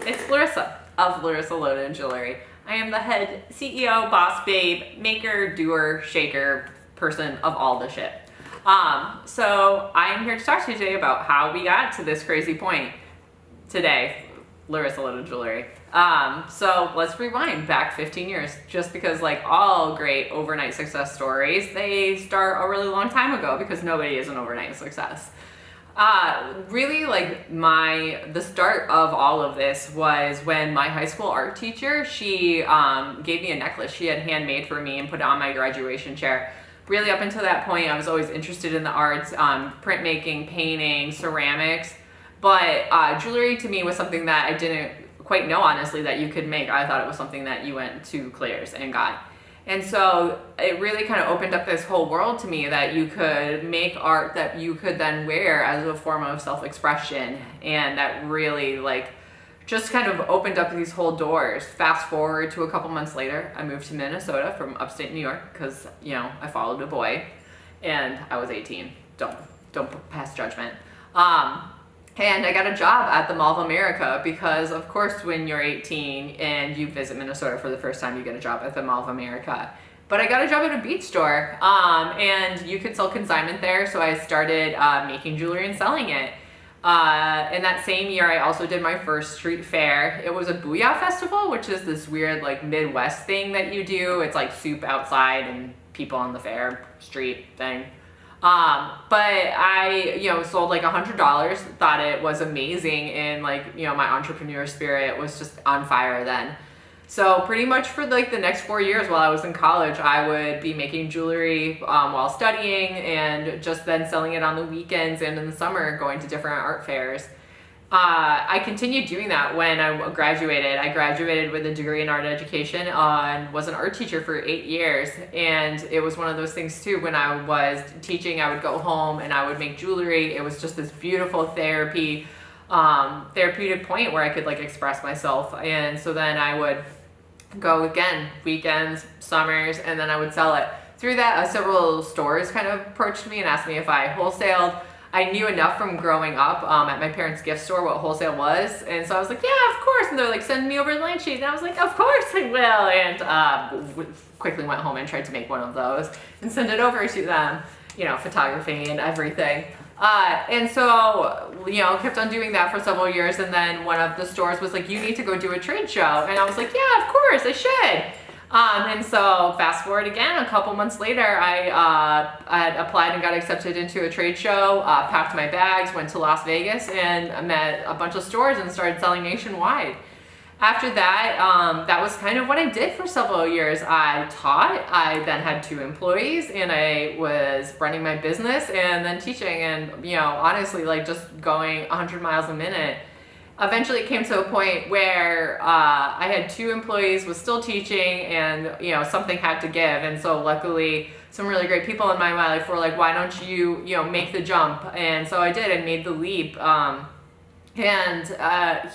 It's Larissa of Larissa Loden Jewelry. I am the head CEO, boss babe, maker, doer, shaker, person of all the shit. So I'm here to talk to you today about how we got to this crazy point today, Larissa Loden Jewelry. So let's rewind back 15 years, just because like all great overnight success stories, they start a really long time ago because nobody is an overnight success. Really like the start of all of this was when my high school art teacher, she gave me a necklace she had handmade for me and put it on my graduation chair. Really up until that point, I was always interested in the arts, printmaking, painting, ceramics, but jewelry to me was something that I didn't quite know, honestly, that you could make. I thought it was something that you went to Claire's and got. And so it really kind of opened up this whole world to me that you could make art that you could then wear as a form of self-expression. And that really like just kind of opened up these whole doors. Fast forward to a couple months later, I moved to Minnesota from upstate New York because, you know, I followed a boy and I was 18. Don't pass judgment. And I got a job at the Mall of America because, of course, when you're 18 and you visit Minnesota for the first time, you get a job at the Mall of America. But I got a job at a beach store, and you could sell consignment there, so I started making jewelry and selling it. In that same year, I also did my first street fair. It was a Booyah Festival, which is this weird like Midwest thing that you do. It's like soup outside and people on the fair street thing. But I, sold like $100, thought it was amazing, and like, my entrepreneur spirit was just on fire then. So pretty much for like the next 4 years while I was in college, I would be making jewelry, while studying and just then selling it on the weekends and in the summer going to different art fairs. I continued doing that when I graduated. I graduated with a degree in art education and was an art teacher for 8 years. And it was one of those things too, when I was teaching, I would go home and I would make jewelry. It was just this beautiful therapeutic point where I could like express myself. And so then I would go again, weekends, summers, and then I would sell it. Through that, several stores kind of approached me and asked me if I wholesaled. I knew enough from growing up at my parents' gift store what wholesale was, and so I was like, yeah, of course, and they're like, send me over the line sheet, and I was like, of course I will, and quickly went home and tried to make one of those and send it over to them, photography and everything. And so, kept on doing that for several years, and then one of the stores was like, you need to go do a trade show, and I was like, yeah, of course, I should. And so fast forward again, a couple months later, I had applied and got accepted into a trade show, packed my bags, went to Las Vegas, and met a bunch of stores and started selling nationwide. After that, that was kind of what I did for several years. I taught, I then had 2 employees, and I was running my business and then teaching, and honestly, like just going 100 miles a minute. Eventually it came to a point where I had 2 employees, was still teaching, and something had to give. And so luckily some really great people in my life were like, why don't you make the jump? And so I did and made the leap. And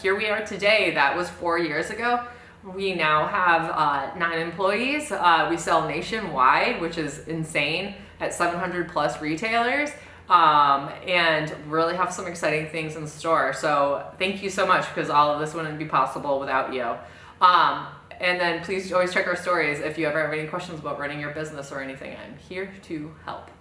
here we are today. That was 4 years ago. We now have 9 employees. We sell nationwide, which is insane, at 700 plus retailers. And really have some exciting things in store. So thank you so much, because all of this wouldn't be possible without you. And then please always check our stories if you ever have any questions about running your business or anything. I'm here to help.